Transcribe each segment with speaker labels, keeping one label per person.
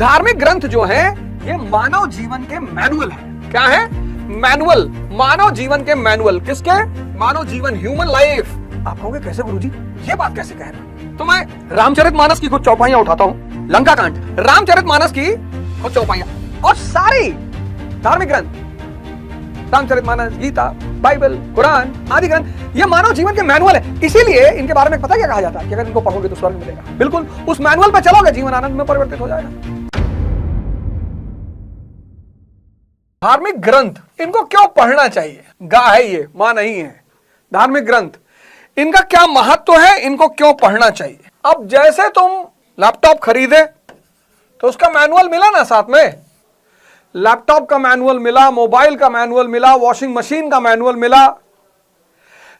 Speaker 1: धार्मिक ग्रंथ जो है ये मानव जीवन के मैनुअल है। क्या है? मैनुअल, मानव जीवन के मैनुअल। किसके? मानव जीवन, ह्यूमन लाइफ। आप कहोगे कैसे गुरुजी, ये बात कैसे कह रहे हैं? तो मैं रामचरितमानस की कुछ चौपाइयां उठाता हूं। लंका कांड, रामचरितमानस की कुछ चौपाइयां और सारी धार्मिक ग्रंथ, रामचरितमानस, गीता, बाइबल, कुरान आदि ग्रंथ ये मानव जीवन के मैनुअल है। इसीलिए इनके बारे में पता क्या कहा जाता है कि अगर इनको पढ़ोगे तो स्वर्ग मिलेगा। बिल्कुल उस मैनुअल पे चलोगे, जीवन आनंद में परिवर्तित हो जाएगा। धार्मिक ग्रंथ इनको क्यों पढ़ना चाहिए? गा है ये, मां नहीं है। धार्मिक ग्रंथ इनका क्या महत्व है, इनको क्यों पढ़ना चाहिए? अब जैसे तुम लैपटॉप खरीदे तो उसका मैनुअल मिला ना साथ में, लैपटॉप का मैनुअल मिला, मोबाइल का मैनुअल मिला, वॉशिंग मशीन का मैनुअल मिला।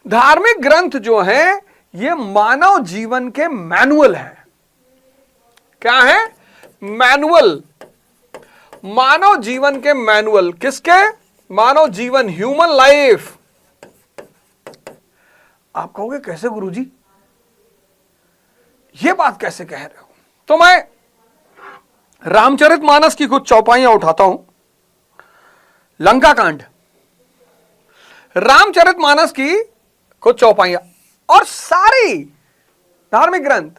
Speaker 1: धार्मिक ग्रंथ जो है ये मानव जीवन के मैनुअल है। क्या है? मैनुअल, मानव जीवन के मैनुअल। किसके? मानव जीवन, ह्यूमन लाइफ। आप कहोगे कैसे गुरुजी, ये बात कैसे कह रहे हो? तो मैं रामचरितमानस की कुछ चौपाइयां उठाता हूं। लंका कांड, रामचरितमानस की कुछ चौपाइयां और सारी धार्मिक ग्रंथ,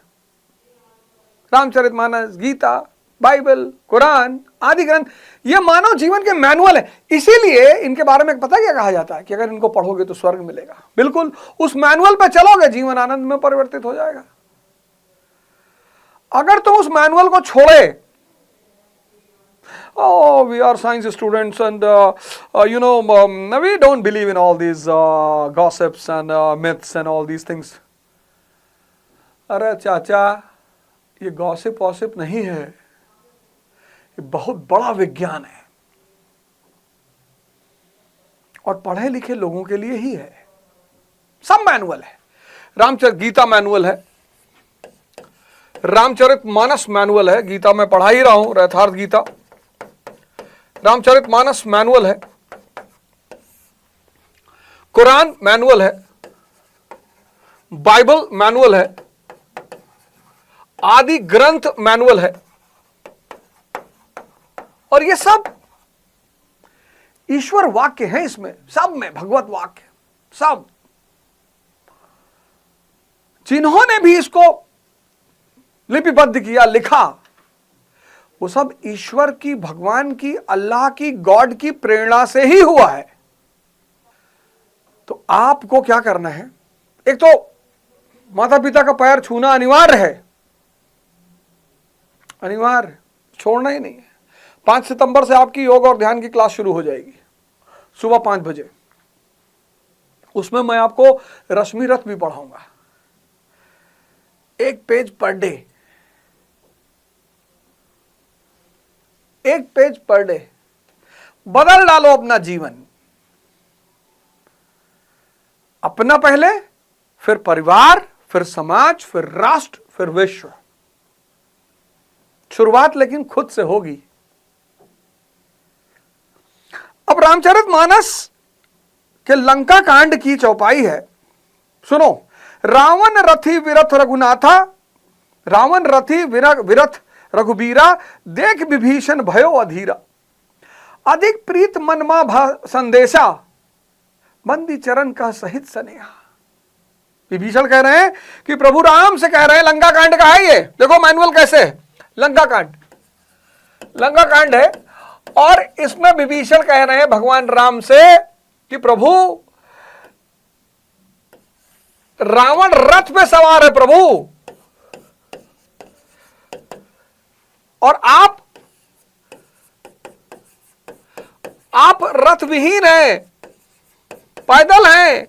Speaker 1: रामचरितमानस, गीता, बाइबल, कुरान आदि ग्रंथ ये मानव जीवन के मैनुअल है। इसीलिए इनके बारे में पता क्या कहा जाता है कि अगर इनको पढ़ोगे तो स्वर्ग मिलेगा। बिल्कुल उस मैनुअल पे चलोगे, जीवन आनंद में परिवर्तित हो जाएगा। अगर तुम उस मैनुअल को छोड़े, oh we are science students and we don't believe in all these gossips and myths and all these things। अरे चाचा, ये गॉसिप वॉसिप नहीं है, ये बहुत बड़ा विज्ञान है और पढ़े लिखे लोगों के लिए ही है। सब मैनुअल है। रामचरित गीता मैनुअल है, रामचरितमानस मैनुअल है। गीता में पढ़ा ही रहा हूं, यथार्थ गीता। रामचरितमानस मैनुअल है, कुरान मैनुअल है, बाइबल मैनुअल है, आदि ग्रंथ मैनुअल है। और ये सब ईश्वर वाक्य हैं। इसमें सब में भगवत वाक्य, सब जिन्होंने भी इसको लिपिबद्ध किया, लिखा, वो सब ईश्वर की, भगवान की, अल्लाह की, गॉड की प्रेरणा से ही हुआ है। तो आपको क्या करना है? एक तो माता पिता का पैर छूना अनिवार्य है, अनिवार्य, छोड़ना ही नहीं है। 5 सितंबर से आपकी योग और ध्यान की क्लास शुरू हो जाएगी सुबह 5 बजे। उसमें मैं आपको रश्मि रथ भी पढ़ाऊंगा, 1 page per day, 1 page per day. बदल डालो अपना जीवन, अपना पहले, फिर परिवार, फिर समाज, फिर राष्ट्र, फिर विश्व। शुरुआत लेकिन खुद से होगी। अब रामचरितमानस के लंका कांड की चौपाई है, सुनो। रावण रथी विरथ रघुनाथा, रावण रथी विरथ रघुबीरा, देख विभीषण भयो अधीरा। अधिक प्रीत मन मा भा संदेशा, बंदी चरण का सहित स्नेहा। विभीषण कह रहे हैं कि प्रभु राम से कह रहे हैं, लंका कांड का है ये, देखो मैनुअल कैसे है। लंका कांड, लंका कांड है और इसमें विभीषण कह रहे हैं भगवान राम से कि प्रभु रावण रथ पे सवार है प्रभु, और आप रथ विहीन हैं, पैदल हैं।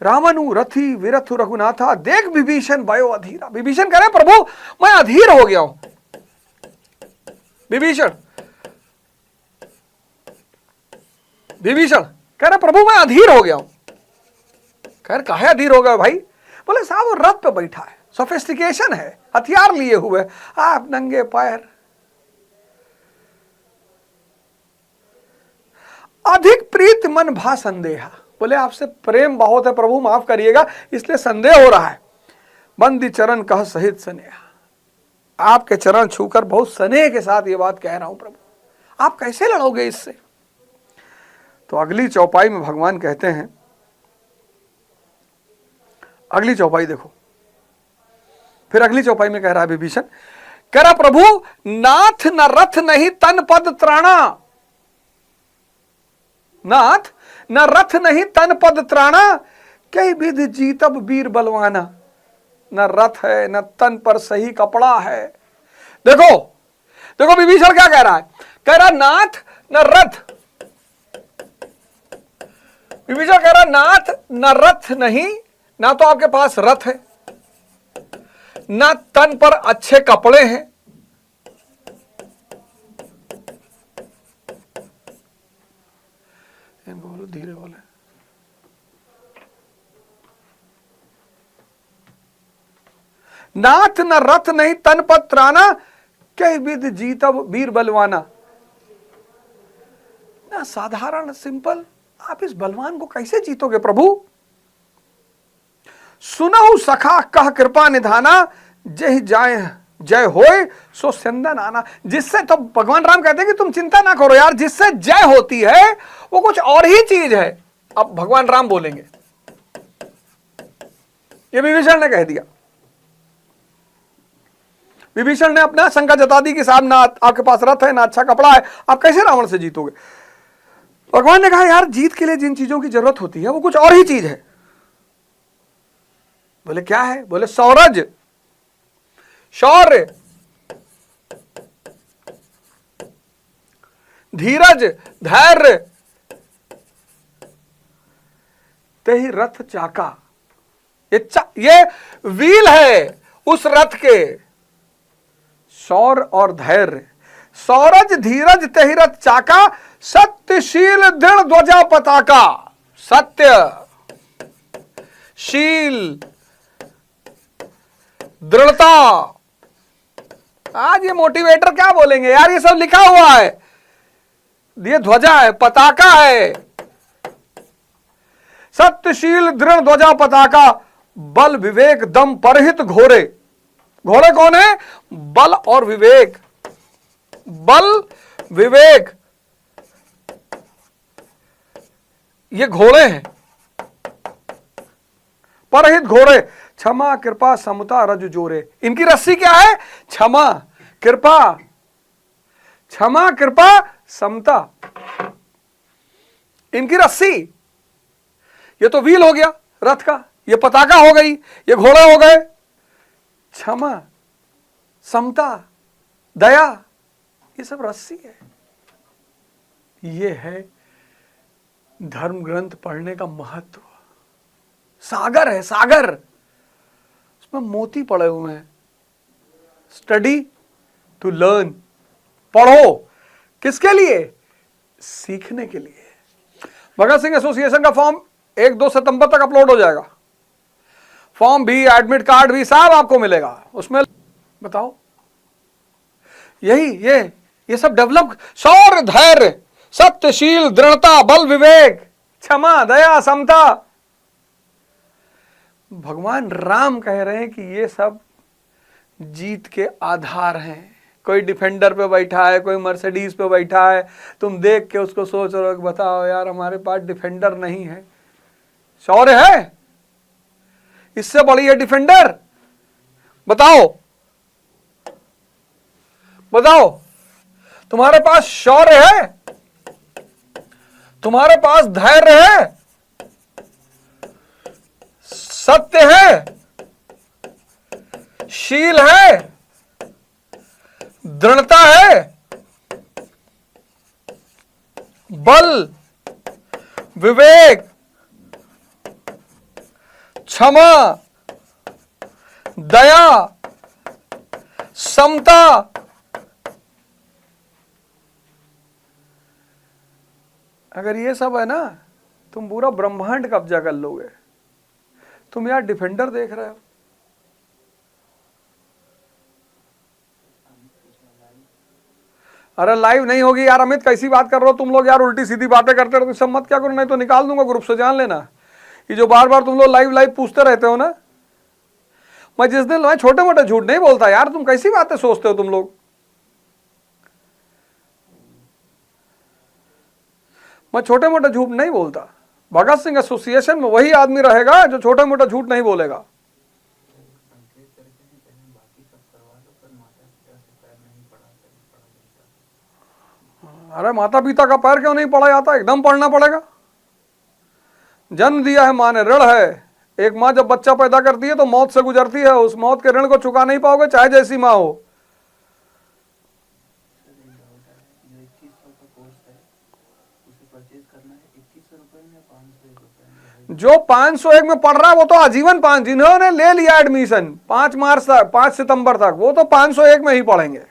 Speaker 1: रावणु रथी विरथु रघुनाथा, देख विभीषण भयो अधीरा। विभीषण कह रहे प्रभु मैं अधीर हो गया हूं। विभीषण कह रहे प्रभु मैं अधीर हो गया हूं। कह रहे काहे अधीर हो गया भाई? बोले साहब वो रथ पे बैठा है, सोफिस्टिकेशन है, हथियार लिए हुए, आप नंगे पैर। अधिक प्रीत मन भा संदेहा, बोले आपसे प्रेम बहुत है प्रभु, माफ करिएगा, इसलिए संदेह हो रहा है। बंदी चरण कह सहित स्नेहा, आपके चरण छूकर बहुत स्नेह के साथ ये बात कह रहा हूं प्रभु, आप कैसे लड़ोगे इससे? तो अगली चौपाई में भगवान कहते हैं, अगली चौपाई देखो, फिर अगली चौपाई में कह रहा है विभीषण, कह रहा प्रभु नाथ न रथ नहीं तन पद त्राणा, नाथ न रथ नहीं तन पद त्राणा, कई विध जीतब वीर बलवाना, न रथ है न तन पर सही कपड़ा है। देखो देखो विभीषण क्या कह रहा है, कह रहा नाथ न रथ, विभीषण कह रहा नाथ न रथ नहीं, ना तो आपके पास रथ है, ना तन पर अच्छे कपड़े हैं, इनको बोलो धीरे बोले, नाथ न रथ नहीं तन पर त्राना, कई विध जीतब वीर बलवाना। ना साधारण सिंपल, आप इस बलवान को कैसे जीतोगे प्रभु? सुनहु सखा कह कृपा निधाना, जय जाए जय होए सो सिंदन आना। जिससे तो भगवान राम कहते हैं कि तुम चिंता ना करो यार, जिससे जय होती है वो कुछ और ही चीज है। अब भगवान राम बोलेंगे, ये विभीषण ने कह दिया, विभीषण ने अपना शंका जता दी कि साहब ना आपके पास रथ है ना अच्छा कपड़ा है, आप कैसे रावण से जीतोगे? भगवान ने कहा यार जीत के लिए जिन चीजों की जरूरत होती है वो कुछ और ही चीज है। बोले क्या है? बोले सौरज, शौर्य, धीरज, धैर्य, तेहि रथ चाका। ये व्हील है उस रथ के, शौर्य और धैर्य, सौरज धीरज तेहि रथ चाका, सत्यशील दृढ़ ध्वजा पताका। सत्य, शील, दृढ़ता। आज ये मोटिवेटर क्या बोलेंगे यार, ये सब लिखा हुआ है, ये ध्वजा है, पताका है। सत्यशील दृढ़ ध्वजा पताका, बल विवेक दम परहित घोरे। घोड़े कौन है? बल और विवेक, बल विवेक ये घोड़े हैं। परहित घोड़े, क्षमा कृपा समता रज जोरे। इनकी रस्सी क्या है? क्षमा कृपा, क्षमा कृपा समता, इनकी रस्सी। ये तो व्हील हो गया रथ का, ये पताका हो गई, ये घोड़े हो गए। क्षमा, समता, दया, ये सब रस्सी है। ये है धर्म ग्रंथ पढ़ने का महत्व। सागर है, सागर, उसमें मोती पड़े हुए हैं। स्टडी टू लर्न, पढ़ो किसके लिए? सीखने के लिए। भगत सिंह एसोसिएशन का फॉर्म 1-2 सितंबर तक अपलोड हो जाएगा। फॉर्म भी, एडमिट कार्ड भी सब आपको मिलेगा उसमें। बताओ, यही ये सब डेवलप, शौर्य धैर्य सत्यशील दृढ़ता बल विवेक क्षमा दया समता। भगवान राम कह रहे हैं कि ये सब जीत के आधार हैं। कोई डिफेंडर पे बैठा है, कोई मर्सिडीज पे बैठा है, तुम देख के उसको सोच रहे हो कि बताओ यार हमारे पास डिफेंडर नहीं है। शौर्य है, इससे बड़ी है डिफेंडर? बताओ बताओ, तुम्हारे पास शौर्य है, तुम्हारे पास धैर्य है, सत्य है, शील है, दृढ़ता है, बल विवेक क्षमा दया समता। अगर ये सब है ना, तुम पूरा ब्रह्मांड कब्जा कर लोगे। तुम यार डिफेंडर देख रहे हो, अरे लाइव नहीं होगी यार। अमित कैसी बात कर रहे हो तुम लोग यार, उल्टी सीधी बातें करते रहो। सब मत क्या करो, नहीं तो निकाल दूंगा ग्रुप से, जान लेना। ये जो बार बार तुम लोग लाइव पूछते रहते हो ना, मैं जिस दिन मैं छोटे मोटे झूठ नहीं बोलता यार, तुम कैसी बातें सोचते हो तुम लोग। मैं छोटे मोटे झूठ नहीं बोलता। भगत सिंह एसोसिएशन में वही आदमी रहेगा जो छोटे मोटे झूठ नहीं बोलेगा। अरे माता पिता का पैर क्यों नहीं पड़ा जाता, एकदम पढ़ना पड़ेगा। जन्म दिया है माँ ने, ऋण है। एक माँ जब बच्चा पैदा करती है तो मौत से गुजरती है, उस मौत के ऋण को चुका नहीं पाओगे चाहे जैसी माँ हो। जो 501 में पढ़ रहा है वो तो आजीवन 5, जिन्होंने ले लिया एडमिशन 5 मार्च तक, 5 सितंबर तक, वो तो 501 में ही पढ़ेंगे।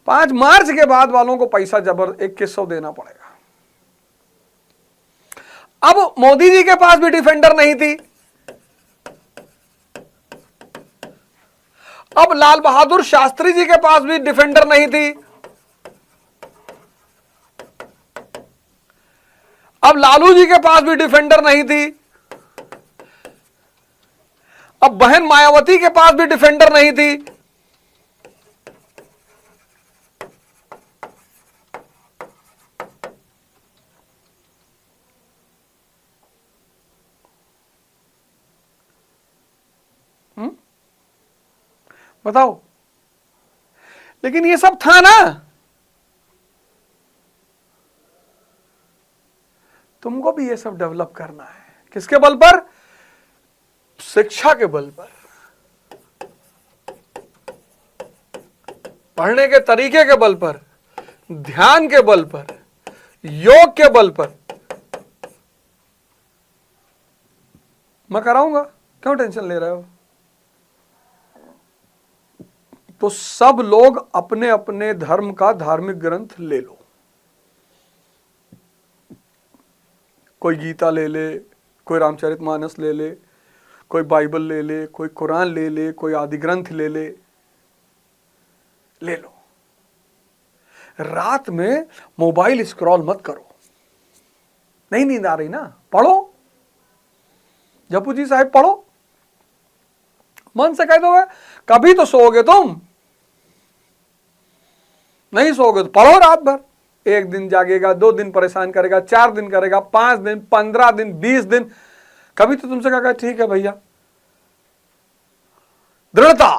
Speaker 1: 5 मार्च के बाद वालों को पैसा जबर 2100 देना पड़ेगा। अब मोदी जी के पास भी डिफेंडर नहीं थी, अब लाल बहादुर शास्त्री जी के पास भी डिफेंडर नहीं थी, अब लालू जी के पास भी डिफेंडर नहीं थी, अब बहन मायावती के पास भी डिफेंडर नहीं थी। बताओ, लेकिन ये सब था ना। तुमको भी ये सब डेवलप करना है। किसके बल पर? शिक्षा के बल पर, पढ़ने के तरीके के बल पर, ध्यान के बल पर, योग के बल पर। मैं कराऊंगा, क्यों टेंशन ले रहे हो? तो सब लोग अपने अपने धर्म का धार्मिक ग्रंथ ले लो। कोई गीता ले ले, कोई रामचरितमानस ले ले, कोई बाइबल ले ले, कोई कुरान ले ले, कोई आदि ग्रंथ ले ले, ले लो। रात में मोबाइल स्क्रॉल मत करो। नहीं नींद आ रही ना, पढ़ो। जपू जी साहब पढ़ो, मन से कह दो, कभी तो सोओगे तुम, नहीं सोओगे तो पढ़ो रात भर। 1 दिन जागेगा, 2 दिन परेशान करेगा, 4 दिन करेगा, 5 दिन, 15 दिन, 20 दिन, कभी तो तुमसे कहा ठीक है भैया। दृढ़ता,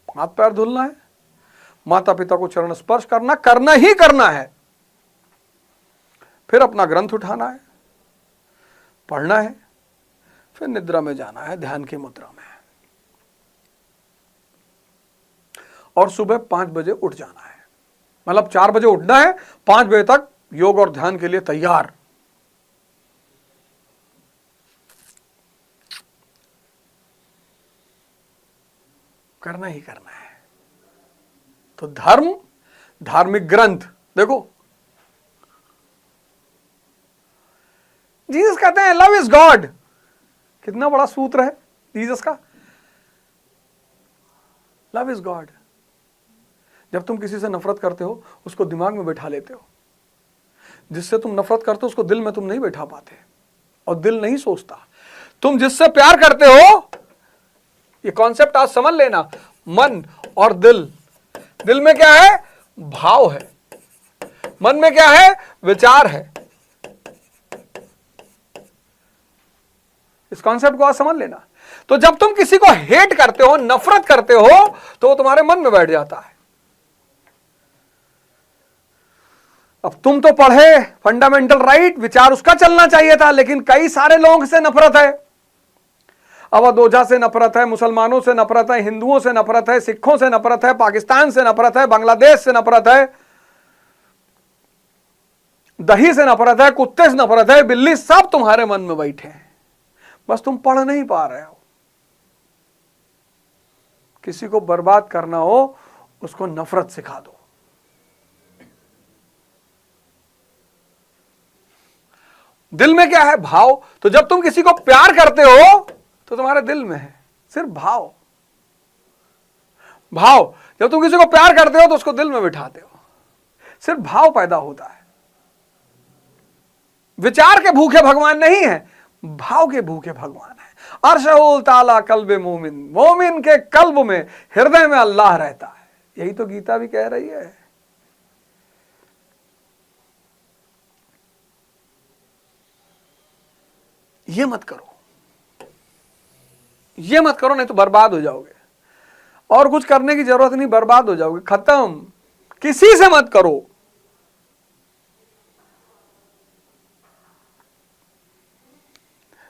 Speaker 1: हाथ पैर धुलना है, माता पिता को चरण स्पर्श करना, करना ही करना है। फिर अपना ग्रंथ उठाना है, पढ़ना है, फिर निद्रा में जाना है, ध्यान की मुद्रा में, और सुबह 5 बजे उठ जाना है। मतलब 4 बजे उठना है, 5 बजे तक योग और ध्यान के लिए तैयार। करना ही करना है। तो धर्म, धार्मिक ग्रंथ देखो, जीसस कहते हैं लव इज गॉड। कितना बड़ा सूत्र है जीसस का, लव इज गॉड। जब तुम किसी से नफरत करते हो उसको दिमाग में बैठा लेते हो, जिससे तुम नफरत करते हो उसको दिल में तुम नहीं बैठा पाते, और दिल नहीं सोचता। तुम जिससे प्यार करते हो, ये कॉन्सेप्ट आज समझ लेना, मन और दिल। दिल में क्या है? भाव है। मन में क्या है? विचार है। इस कॉन्सेप्ट को आज समझ लेना। तो जब तुम किसी को हेट करते हो, नफरत करते हो, तो वो तुम्हारे मन में बैठ जाता है। अब तुम तो पढ़े फंडामेंटल राइट, विचार उसका चलना चाहिए था, लेकिन कई सारे लोगों से नफरत है। अवध ओझा से नफरत है, मुसलमानों से नफरत है, हिंदुओं से नफरत है, सिखों से नफरत है, पाकिस्तान से नफरत है, बांग्लादेश से नफरत है, दही से नफरत है, कुत्ते से नफरत है, बिल्ली, सब तुम्हारे मन में बैठे हैं, बस तुम पढ़ नहीं पा रहे हो। किसी को बर्बाद करना हो, उसको नफरत सिखा दो। दिल में क्या है? भाव। तो जब तुम किसी को प्यार करते हो तो तुम्हारे दिल में है सिर्फ भाव। भाव, जब तुम किसी को प्यार करते हो तो उसको दिल में बिठाते हो, सिर्फ भाव पैदा होता है। विचार के भूखे भगवान नहीं है, भाव के भूखे भगवान है। अर्शहुल ताला कल्बे मोमिन, मोमिन के कल्ब में, हृदय में अल्लाह रहता है। यही तो गीता भी कह रही है। ये मत करो, ये मत करो, नहीं तो बर्बाद हो जाओगे। और कुछ करने की जरूरत नहीं, बर्बाद हो जाओगे, खत्म। किसी से मत करो।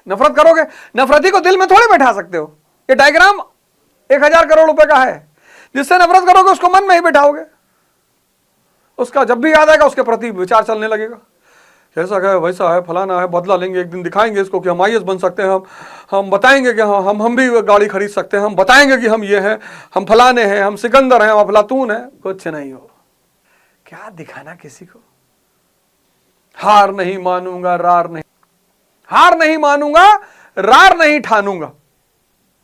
Speaker 1: नफरत करोगे, नफरती को दिल में थोड़ी बैठा सकते हो। ये डायग्राम 1000 करोड़ रुपए का है। जिससे नफरत करोगे उसको मन में ही बैठाओगे। उसका जब भी याद आएगा उसके प्रति विचार चलने लगेगा, ऐसा है, वैसा है, फलाना है, बदला लेंगे, एक दिन दिखाएंगे इसको कि हम आईएएस बन सकते हैं, हम बताएंगे कि हम भी गाड़ी खरीद सकते हैं, हम बताएंगे कि हम ये हैं, हम फलाने हैं, हम सिकंदर हैं, हम अफलातून हैं। कुछ नहीं हो। क्या दिखाना किसी को? हार नहीं मानूंगा, रार नहीं, हार नहीं मानूंगा, रार नहीं ठानूंगा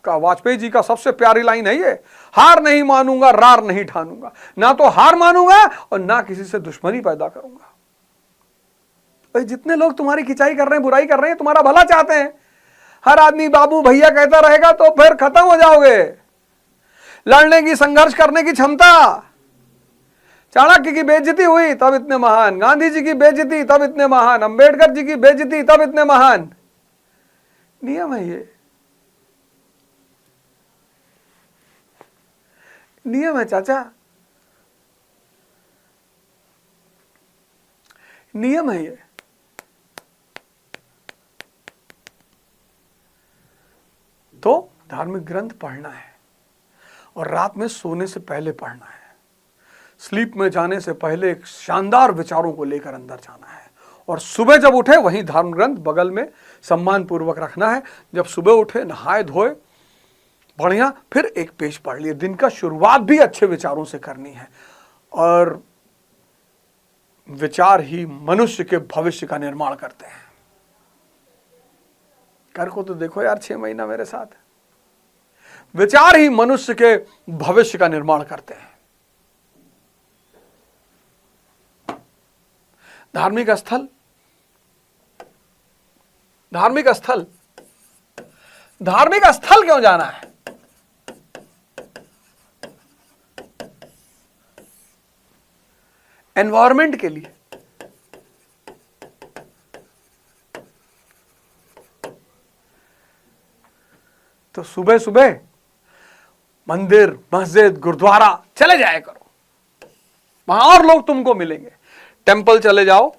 Speaker 1: का वाजपेयी जी का सबसे प्यारी लाइन है ये। हार नहीं मानूंगा, रार नहीं ठानूंगा। ना तो हार मानूंगा और ना किसी से दुश्मनी पैदा करूंगा। जितने लोग तुम्हारी खिंचाई कर रहे हैं, बुराई कर रहे हैं, तुम्हारा भला चाहते हैं, हर आदमी बाबू भैया कहता रहेगा तो फिर खत्म हो जाओगे। लड़ने की, संघर्ष करने की क्षमता। चाणक्य की बेइज्जती हुई तब इतने महान, गांधी जी की बेइज्जती तब इतने महान, अंबेडकर जी की बेइज्जती तब इतने महान। नियम है ये, नियम है चाचा, नियम है ये। तो धार्मिक ग्रंथ पढ़ना है और रात में सोने से पहले पढ़ना है। स्लीप में जाने से पहले एक शानदार विचारों को लेकर अंदर जाना है और सुबह जब उठे वहीं धर्म ग्रंथ बगल में सम्मान पूर्वक रखना है। जब सुबह उठे, नहाए धोए, बढ़िया, फिर एक पेज पढ़ लिए। दिन का शुरुआत भी अच्छे विचारों से करनी है। और विचार ही मनुष्य के भविष्य का निर्माण करते हैं। कर को तो देखो यार 6 महीना मेरे साथ। विचार ही मनुष्य के भविष्य का निर्माण करते हैं। धार्मिक स्थल, धार्मिक स्थल, धार्मिक स्थल क्यों जाना है? एनवायरमेंट के लिए। तो सुबह सुबह मंदिर, मस्जिद, गुरुद्वारा चले जाया करो, वहां और लोग तुमको मिलेंगे। टेंपल चले जाओ,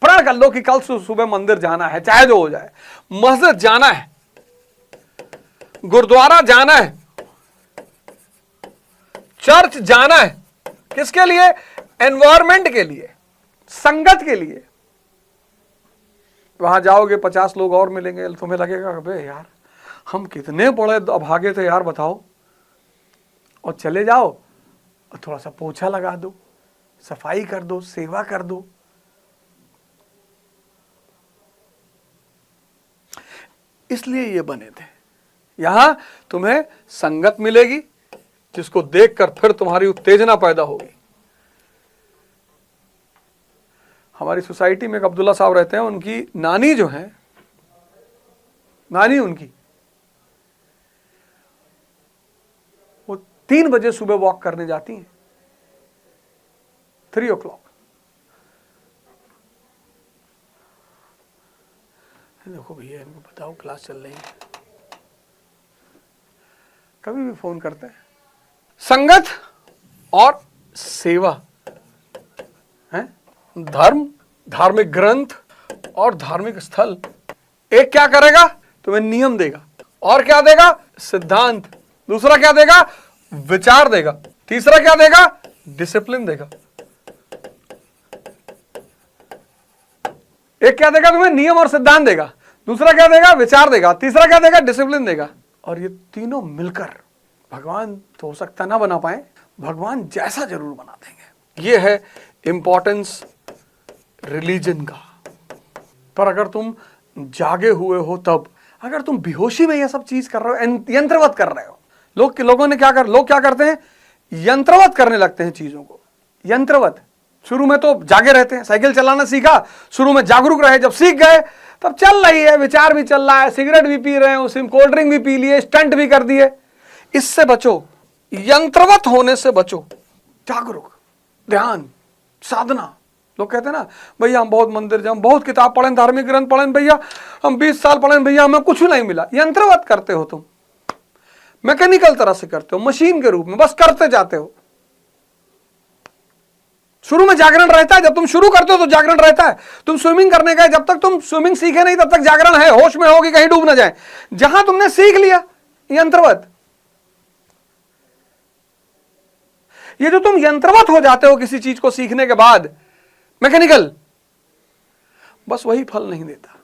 Speaker 1: प्रण कर लो कि कल सुबह मंदिर जाना है, चाहे जो हो जाए। मस्जिद जाना है, गुरुद्वारा जाना है, चर्च जाना है। किसके लिए? एनवायरमेंट के लिए, संगत के लिए। वहां जाओगे 50 लोग और मिलेंगे, तुम्हें लगेगा अबे यार हम कितने बड़े अभागे थे यार, बताओ। और चले जाओ और थोड़ा सा पोछा लगा दो, सफाई कर दो, सेवा कर दो। इसलिए ये बने थे। यहां तुम्हें संगत मिलेगी जिसको देखकर फिर तुम्हारी उत्तेजना पैदा होगी। हमारी सोसाइटी में एक अब्दुल्ला साहब रहते हैं, उनकी नानी जो है, नानी उनकी, वो 3 बजे सुबह वॉक करने जाती हैं, 3 o'clock। देखो भैया इनको बताओ क्लास चल रही है, कभी भी फोन करते हैं। संगत और सेवा है, धर्म, धार्मिक ग्रंथ और धार्मिक स्थल। एक क्या करेगा? तुम्हें नियम देगा। और क्या देगा? सिद्धांत। दूसरा क्या देगा? विचार देगा। तीसरा क्या देगा? डिसिप्लिन देगा। एक क्या देगा तुम्हें? नियम और सिद्धांत देगा। दूसरा क्या देगा? विचार देगा। तीसरा क्या देगा? डिसिप्लिन देगा। और ये तीनों मिलकर भगवान तो हो सकता ना बना पाए, भगवान जैसा जरूर बना देंगे। ये है इंपॉर्टेंस रिलीजन का। पर अगर तुम जागे हुए हो तब, अगर तुम बेहोशी में ये सब चीज कर रहे हो, यंत्रवत कर रहे हो, लोग क्या करते हैं? यंत्रवत करने लगते हैं चीजों को, यंत्रवत। शुरू में तो जागे रहते हैं, साइकिल चलाना सीखा, शुरू में जागरूक रहे, जब सीख गए तब चल रही है, विचार भी चल रहा है, सिगरेट भी पी रहे हैं, उसी में कोल्ड ड्रिंक भी पी लिए, स्टंट भी कर दिए। इससे बचो, यंत्रवत होने से बचो। जागरूक, ध्यान, साधना। लोग कहते हैं ना भैया हम बहुत मंदिर जाए, बहुत किताब पढ़े, धार्मिक ग्रंथ पढ़े भैया, हम 20 साल पढ़े भैया, हमें कुछ नहीं मिला। यंत्रवत करते हो तुम, मैकेनिकल तरह से करते हो, मशीन के रूप में बस करते जाते हो। शुरू में जागरण रहता है, जब तुम शुरू करते हो तो जागरण रहता है। तुम स्विमिंग करने गए, जब तक तुम स्विमिंग सीखे नहीं तब तक जागरण है, होश में हो कि कहीं डूब ना जाए। जहां तुमने सीख लिया, यंत्रवत, ये जो तुम यंत्रवत हो जाते हो किसी चीज को सीखने के बाद, मैकेनिकल, बस वही फल नहीं देता।